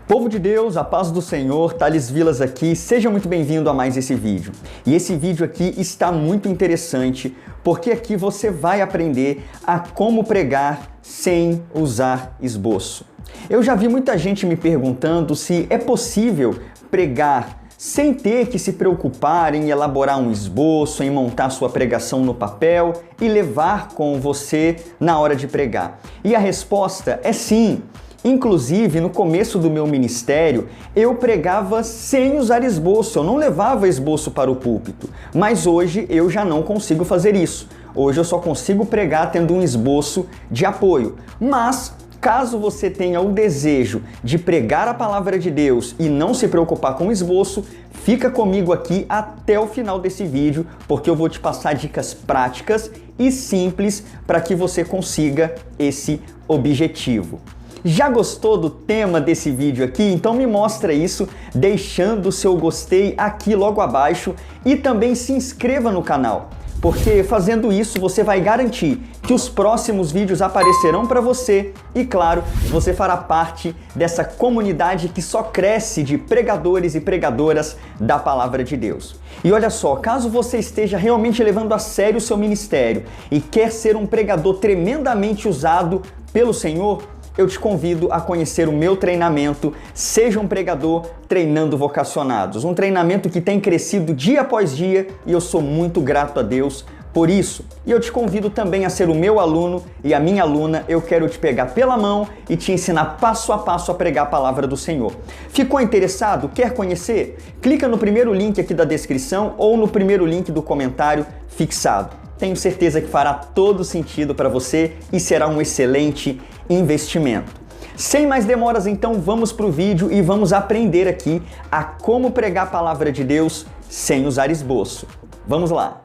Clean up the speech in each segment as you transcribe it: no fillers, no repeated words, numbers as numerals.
Povo de Deus, a paz do Senhor, Thales Vilas aqui, seja muito bem-vindo a mais esse vídeo. E esse vídeo aqui está muito interessante, porque aqui você vai aprender a como pregar sem usar esboço. Eu já vi muita gente me perguntando se é possível pregar sem ter que se preocupar em elaborar um esboço, em montar sua pregação no papel e levar com você na hora de pregar. E a resposta é sim. Inclusive, no começo do meu ministério, eu pregava sem usar esboço, eu não levava esboço para o púlpito. Mas hoje eu já não consigo fazer isso. Hoje eu só consigo pregar tendo um esboço de apoio. Mas, caso você tenha o desejo de pregar a palavra de Deus e não se preocupar com o esboço, fica comigo aqui até o final desse vídeo, porque eu vou te passar dicas práticas e simples para que você consiga esse objetivo. Já gostou do tema desse vídeo aqui? Então me mostra isso deixando o seu gostei aqui logo abaixo e também se inscreva no canal, porque fazendo isso você vai garantir que os próximos vídeos aparecerão para você e, claro, você fará parte dessa comunidade que só cresce de pregadores e pregadoras da Palavra de Deus. E olha só, caso você esteja realmente levando a sério o seu ministério e quer ser um pregador tremendamente usado pelo Senhor, eu te convido a conhecer o meu treinamento Seja um Pregador Treinando Vocacionados. Um treinamento que tem crescido dia após dia e eu sou muito grato a Deus por isso. E eu te convido também a ser o meu aluno e a minha aluna. Eu quero te pegar pela mão e te ensinar passo a passo a pregar a palavra do Senhor. Ficou interessado? Quer conhecer? Clica no primeiro link aqui da descrição ou no primeiro link do comentário fixado. Tenho certeza que fará todo sentido para você e será um excelente investimento. Sem mais demoras, então vamos para o vídeo e vamos aprender aqui a como pregar a palavra de Deus sem usar esboço. Vamos lá!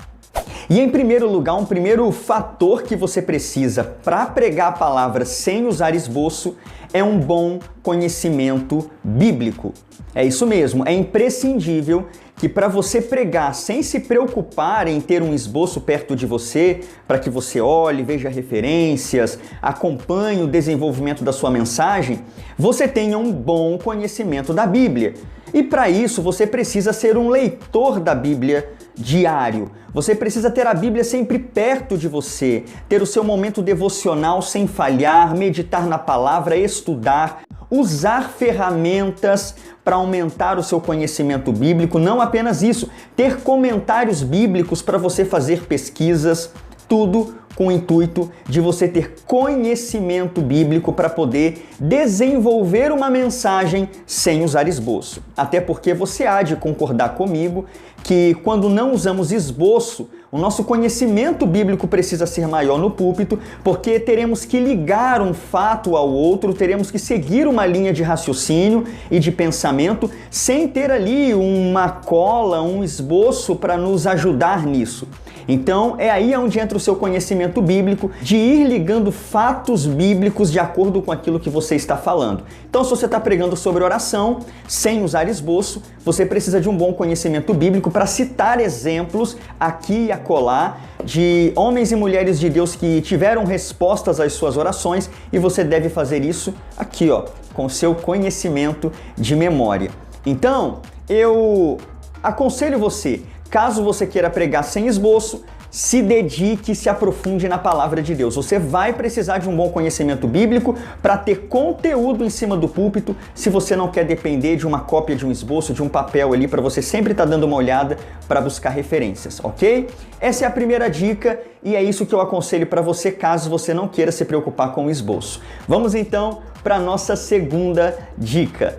E em primeiro lugar, um primeiro fator que você precisa para pregar a palavra sem usar esboço é um bom conhecimento bíblico. É isso mesmo, é imprescindível que para você pregar sem se preocupar em ter um esboço perto de você, para que você olhe, veja referências, acompanhe o desenvolvimento da sua mensagem, você tenha um bom conhecimento da Bíblia. E para isso você precisa ser um leitor da Bíblia diário. Você precisa ter a Bíblia sempre perto de você, ter o seu momento devocional sem falhar, meditar na palavra, estudar, usar ferramentas para aumentar o seu conhecimento bíblico. Não apenas isso, ter comentários bíblicos para você fazer pesquisas, tudo com o intuito de você ter conhecimento bíblico para poder desenvolver uma mensagem sem usar esboço. Até porque você há de concordar comigo que quando não usamos esboço, o nosso conhecimento bíblico precisa ser maior no púlpito, porque teremos que ligar um fato ao outro, teremos que seguir uma linha de raciocínio e de pensamento sem ter ali uma cola, um esboço para nos ajudar nisso. Então é aí onde entra o seu conhecimento bíblico, de ir ligando fatos bíblicos de acordo com aquilo que você está falando. Então, se você está pregando sobre oração, sem usar esboço, você precisa de um bom conhecimento bíblico para citar exemplos aqui e acolá de homens e mulheres de Deus que tiveram respostas às suas orações, e você deve fazer isso aqui, ó, com o seu conhecimento de memória. Então, eu aconselho você, caso você queira pregar sem esboço, se dedique e se aprofunde na palavra de Deus. Você vai precisar de um bom conhecimento bíblico para ter conteúdo em cima do púlpito, se você não quer depender de uma cópia de um esboço, de um papel ali, para você sempre estar dando uma olhada para buscar referências, ok? Essa é a primeira dica e é isso que eu aconselho para você, caso você não queira se preocupar com o esboço. Vamos então para a nossa segunda dica.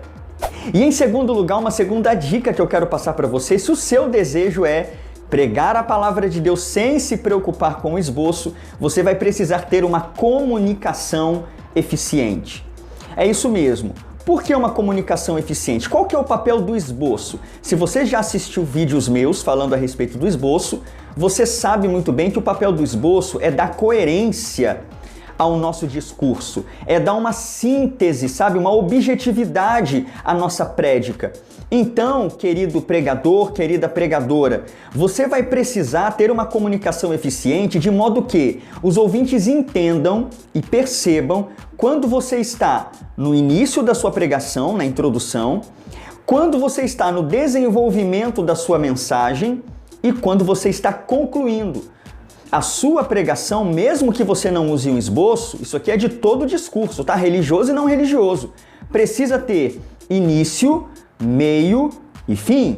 E em segundo lugar, uma segunda dica que eu quero passar para você, se o seu desejo é pregar a palavra de Deus sem se preocupar com o esboço, você vai precisar ter uma comunicação eficiente. É isso mesmo. Por que uma comunicação eficiente? Qual que é o papel do esboço? Se você já assistiu vídeos meus falando a respeito do esboço, você sabe muito bem que o papel do esboço é dar coerência ao nosso discurso, é dar uma síntese, sabe, uma objetividade à nossa prédica. Então, querido pregador, querida pregadora, você vai precisar ter uma comunicação eficiente de modo que os ouvintes entendam e percebam quando você está no início da sua pregação, na introdução, quando você está no desenvolvimento da sua mensagem e quando você está concluindo. A sua pregação, mesmo que você não use um esboço, isso aqui é de todo o discurso, tá? Religioso e não religioso. Precisa ter início, meio e fim.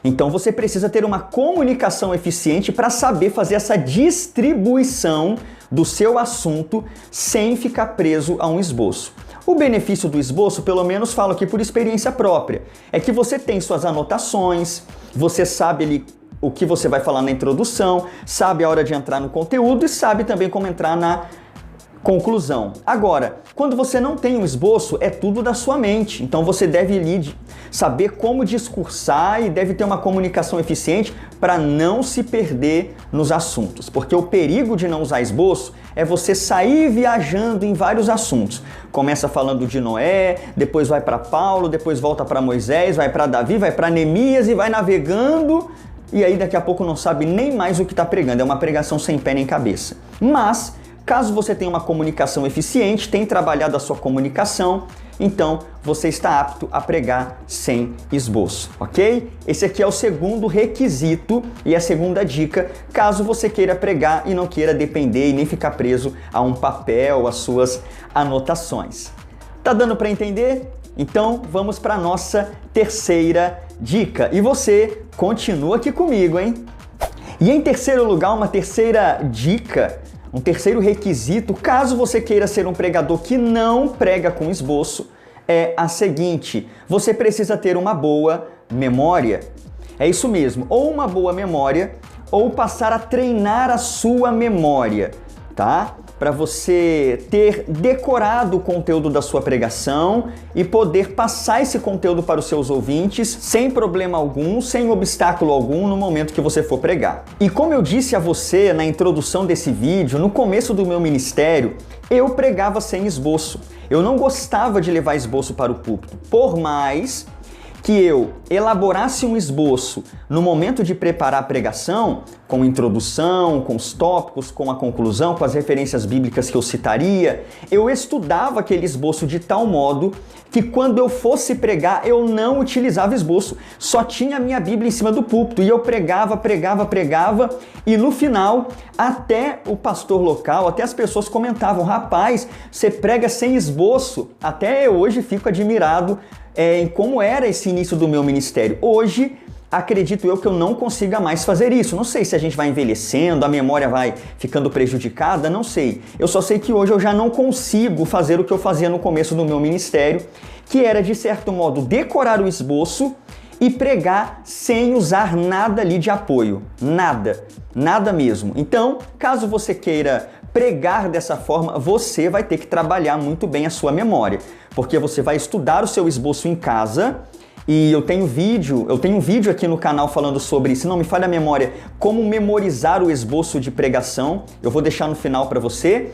Então você precisa ter uma comunicação eficiente para saber fazer essa distribuição do seu assunto sem ficar preso a um esboço. O benefício do esboço, pelo menos falo aqui por experiência própria, é que você tem suas anotações, você sabe ali o que você vai falar na introdução, sabe a hora de entrar no conteúdo e sabe também como entrar na conclusão. Agora, quando você não tem um esboço, é tudo da sua mente. Então você deve saber como discursar e deve ter uma comunicação eficiente para não se perder nos assuntos. Porque o perigo de não usar esboço é você sair viajando em vários assuntos. Começa falando de Noé, depois vai para Paulo, depois volta para Moisés, vai para Davi, vai para Neemias e vai navegando. E aí daqui a pouco não sabe nem mais o que está pregando. É uma pregação sem pé nem cabeça. Mas caso você tenha uma comunicação eficiente, tenha trabalhado a sua comunicação, então você está apto a pregar sem esboço, ok? Esse aqui é o segundo requisito e a segunda dica, caso você queira pregar e não queira depender e nem ficar preso a um papel, às suas anotações. Tá dando para entender? Então vamos para a nossa terceira dica. E você continua aqui comigo, hein? E em terceiro lugar, uma terceira dica, um terceiro requisito, caso você queira ser um pregador que não prega com esboço, é a seguinte: você precisa ter uma boa memória. É isso mesmo, ou uma boa memória, ou passar a treinar a sua memória, tá? Para você ter decorado o conteúdo da sua pregação e poder passar esse conteúdo para os seus ouvintes sem problema algum, sem obstáculo algum no momento que você for pregar. E como eu disse a você na introdução desse vídeo, no começo do meu ministério, eu pregava sem esboço. Eu não gostava de levar esboço para o púlpito, por mais que eu elaborasse um esboço no momento de preparar a pregação, com introdução, com os tópicos, com a conclusão, com as referências bíblicas que eu citaria, eu estudava aquele esboço de tal modo que quando eu fosse pregar, eu não utilizava esboço, só tinha a minha Bíblia em cima do púlpito e eu pregava e no final, até o pastor local, até as pessoas comentavam: rapaz, você prega sem esboço. Até eu hoje fico admirado em como era esse início do meu ministério. Hoje, acredito eu que eu não consiga mais fazer isso. Não sei se a gente vai envelhecendo, a memória vai ficando prejudicada, não sei. Eu só sei que hoje eu já não consigo fazer o que eu fazia no começo do meu ministério, que era, de certo modo, decorar o esboço e pregar sem usar nada ali de apoio. Nada mesmo. Então, caso você queira pregar dessa forma, você vai ter que trabalhar muito bem a sua memória, porque você vai estudar o seu esboço em casa. E eu tenho um vídeo aqui no canal falando sobre, se não me falha a memória, como memorizar o esboço de pregação. Eu vou deixar no final para você.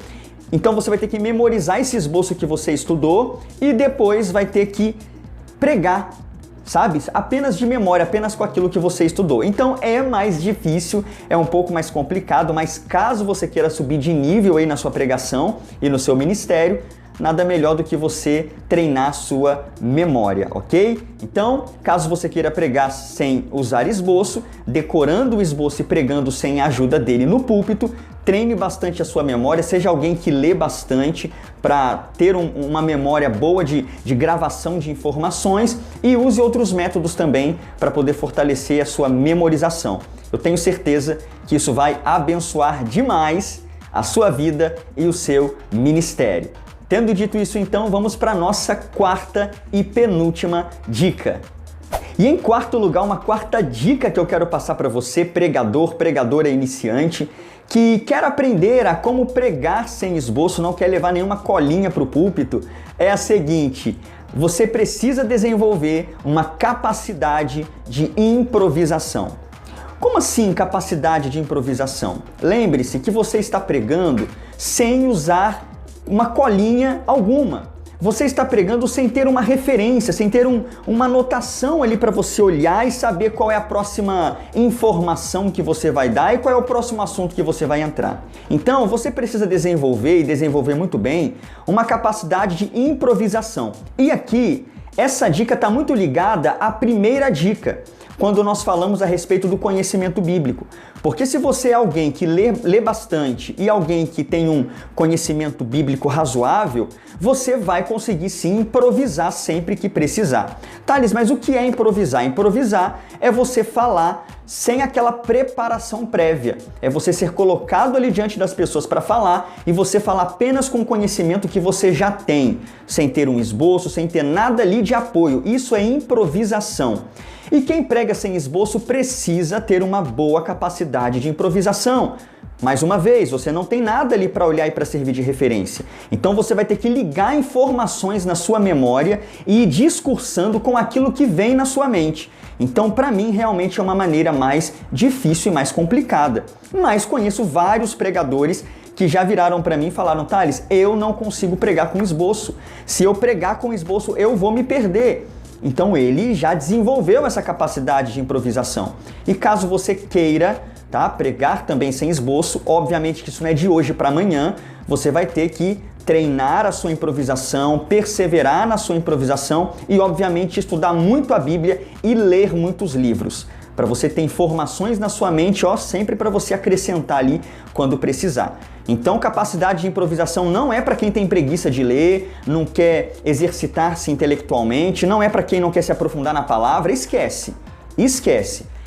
Então você vai ter que memorizar esse esboço que você estudou e depois vai ter que pregar, sabe? Apenas de memória, apenas com aquilo que você estudou. Então é mais difícil, é um pouco mais complicado, mas caso você queira subir de nível aí na sua pregação e no seu ministério, nada melhor do que você treinar a sua memória, ok? Então, caso você queira pregar sem usar esboço, decorando o esboço e pregando sem a ajuda dele no púlpito, treine bastante a sua memória, seja alguém que lê bastante para ter uma memória boa de gravação de informações e use outros métodos também para poder fortalecer a sua memorização. Eu tenho certeza que isso vai abençoar demais a sua vida e o seu ministério. Tendo dito isso, então, vamos para a nossa quarta e penúltima dica. E em quarto lugar, uma quarta dica que eu quero passar para você, pregador, pregadora iniciante, que quer aprender a como pregar sem esboço, não quer levar nenhuma colinha para o púlpito, é a seguinte: você precisa desenvolver uma capacidade de improvisação. Como assim capacidade de improvisação? Lembre-se que você está pregando sem usar uma colinha alguma. Você está pregando sem ter uma referência, sem ter uma anotação ali para você olhar e saber qual é a próxima informação que você vai dar e qual é o próximo assunto que você vai entrar. Então, você precisa desenvolver, e desenvolver muito bem, uma capacidade de improvisação. E aqui, essa dica está muito ligada à primeira dica, quando nós falamos a respeito do conhecimento bíblico. Porque se você é alguém que lê bastante e alguém que tem um conhecimento bíblico razoável, você vai conseguir sim improvisar sempre que precisar. Thales, mas o que é improvisar? Improvisar é você falar sem aquela preparação prévia. É você ser colocado ali diante das pessoas para falar e você falar apenas com o conhecimento que você já tem, sem ter um esboço, sem ter nada ali de apoio. Isso é improvisação. E quem prega sem esboço precisa ter uma boa capacidade de improvisação. Mais uma vez, você não tem nada ali para olhar e para servir de referência. Então você vai ter que ligar informações na sua memória e ir discursando com aquilo que vem na sua mente. Então, para mim, realmente é uma maneira mais difícil e mais complicada. Mas conheço vários pregadores que já viraram para mim e falaram: Thales, eu não consigo pregar com esboço. Se eu pregar com esboço, eu vou me perder. Então ele já desenvolveu essa capacidade de improvisação. E caso você queira, pregar também sem esboço, obviamente que isso não é de hoje para amanhã, você vai ter que treinar a sua improvisação, perseverar na sua improvisação e, obviamente, estudar muito a Bíblia e ler muitos livros, para você ter informações na sua mente, sempre para você acrescentar ali quando precisar. Então, capacidade de improvisação não é para quem tem preguiça de ler, não quer exercitar-se intelectualmente, não é para quem não quer se aprofundar na palavra, esquece.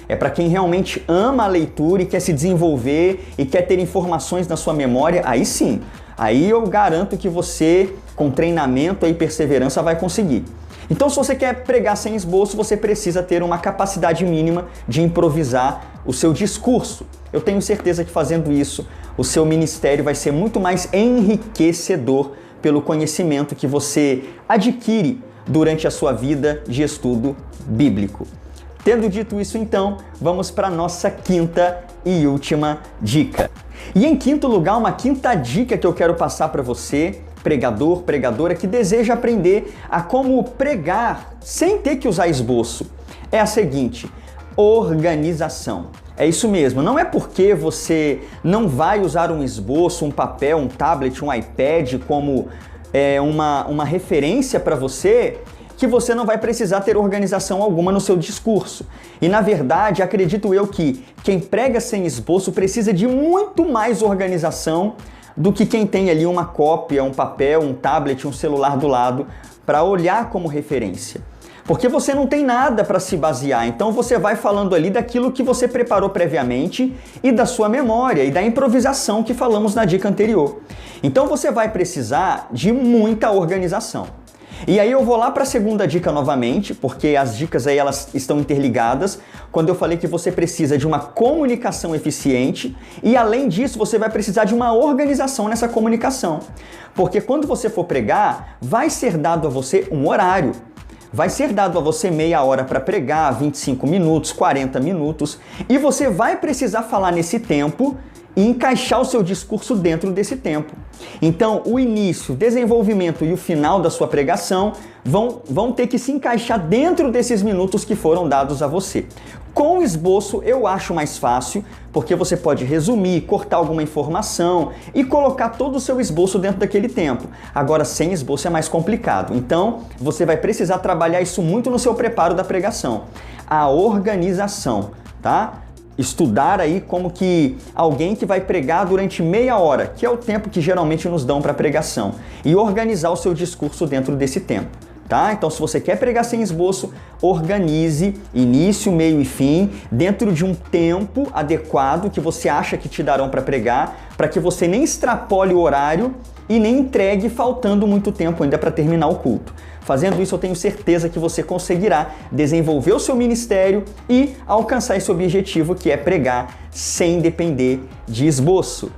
É para quem realmente ama a leitura e quer se desenvolver e quer ter informações na sua memória, aí sim. Aí eu garanto que você, com treinamento e perseverança, vai conseguir. Então, se você quer pregar sem esboço, você precisa ter uma capacidade mínima de improvisar o seu discurso. Eu tenho certeza que fazendo isso, o seu ministério vai ser muito mais enriquecedor pelo conhecimento que você adquire durante a sua vida de estudo bíblico. Tendo dito isso, então, vamos para a nossa quinta e última dica. E em quinto lugar, uma quinta dica que eu quero passar para você, pregador, pregadora, que deseja aprender a como pregar sem ter que usar esboço, é a seguinte: organização. É isso mesmo, não é porque você não vai usar um esboço, um papel, um tablet, um iPad como uma referência para você, que você não vai precisar ter organização alguma no seu discurso. E na verdade, acredito eu que quem prega sem esboço precisa de muito mais organização do que quem tem ali uma cópia, um papel, um tablet, um celular do lado para olhar como referência. Porque você não tem nada para se basear, então você vai falando ali daquilo que você preparou previamente e da sua memória e da improvisação que falamos na dica anterior. Então você vai precisar de muita organização. E aí eu vou lá para a segunda dica novamente, porque as dicas aí elas estão interligadas, quando eu falei que você precisa de uma comunicação eficiente e além disso você vai precisar de uma organização nessa comunicação. Porque quando você for pregar, vai ser dado a você um horário. Vai ser dado a você meia hora para pregar, 25 minutos, 40 minutos, e você vai precisar falar nesse tempo e encaixar o seu discurso dentro desse tempo. Então, o início, o desenvolvimento e o final da sua pregação vão ter que se encaixar dentro desses minutos que foram dados a você. Com esboço, eu acho mais fácil, porque você pode resumir, cortar alguma informação e colocar todo o seu esboço dentro daquele tempo. Agora, sem esboço é mais complicado. Então, você vai precisar trabalhar isso muito no seu preparo da pregação. A organização, tá? Estudar aí como que alguém que vai pregar durante meia hora, que é o tempo que geralmente nos dão para pregação, e organizar o seu discurso dentro desse tempo, tá? Então, se você quer pregar sem esboço, organize início, meio e fim dentro de um tempo adequado que você acha que te darão para pregar, para que você nem extrapole o horário e nem entregue faltando muito tempo ainda para terminar o culto. Fazendo isso, eu tenho certeza que você conseguirá desenvolver o seu ministério e alcançar esse objetivo, que é pregar sem depender de esboço.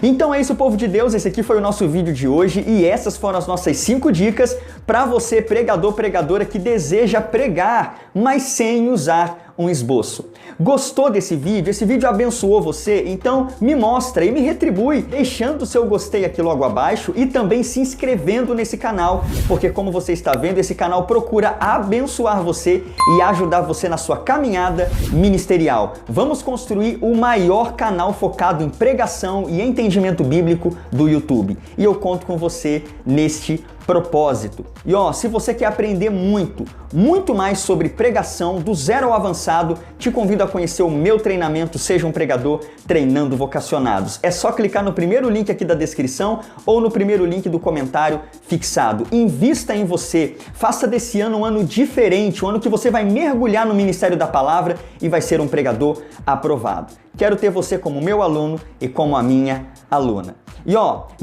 Então é isso, povo de Deus, esse aqui foi o nosso vídeo de hoje e essas foram as nossas 5 dicas para você, pregador, pregadora, que deseja pregar, mas sem usar um esboço. Gostou desse vídeo? Esse vídeo abençoou você? Então me mostra e me retribui deixando o seu gostei aqui logo abaixo e também se inscrevendo nesse canal, porque como você está vendo, esse canal procura abençoar você e ajudar você na sua caminhada ministerial. Vamos construir o maior canal focado em pregação e entendimento bíblico do YouTube. E eu conto com você neste propósito. E se você quer aprender muito mais sobre pregação do zero ao avançado, te convido a conhecer o meu treinamento Seja um Pregador Treinando Vocacionados. É só clicar no primeiro link aqui da descrição ou no primeiro link do comentário fixado. Invista em você, faça desse ano um ano diferente, um ano que você vai mergulhar no ministério da palavra e vai ser um pregador aprovado. Quero ter você como meu aluno e como a minha aluna. E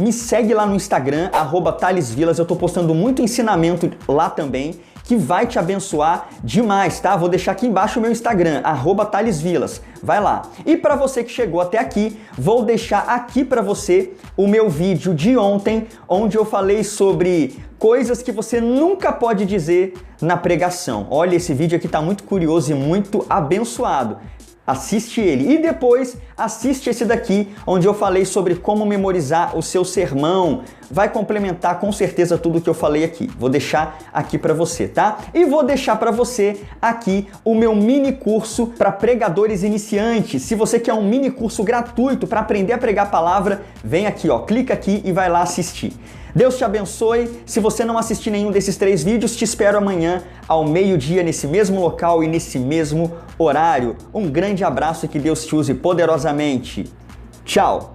me segue lá no Instagram, @ThalesVilas, eu tô postando muito ensinamento lá também, que vai te abençoar demais, tá? Vou deixar aqui embaixo o meu Instagram, @ThalesVilas, vai lá. E para você que chegou até aqui, vou deixar aqui para você o meu vídeo de ontem, onde eu falei sobre coisas que você nunca pode dizer na pregação. Olha, esse vídeo aqui tá muito curioso e muito abençoado. Assiste ele e depois assiste esse daqui, onde eu falei sobre como memorizar o seu sermão. Vai complementar com certeza tudo que eu falei aqui. Vou deixar aqui para você, tá? E vou deixar para você aqui o meu mini curso para pregadores iniciantes. Se você quer um mini curso gratuito para aprender a pregar a palavra, vem aqui, clica aqui e vai lá assistir. Deus te abençoe. Se você não assistir nenhum desses 3 vídeos, te espero amanhã ao meio-dia nesse mesmo local e nesse mesmo horário. Um grande abraço e que Deus te use poderosamente. Tchau!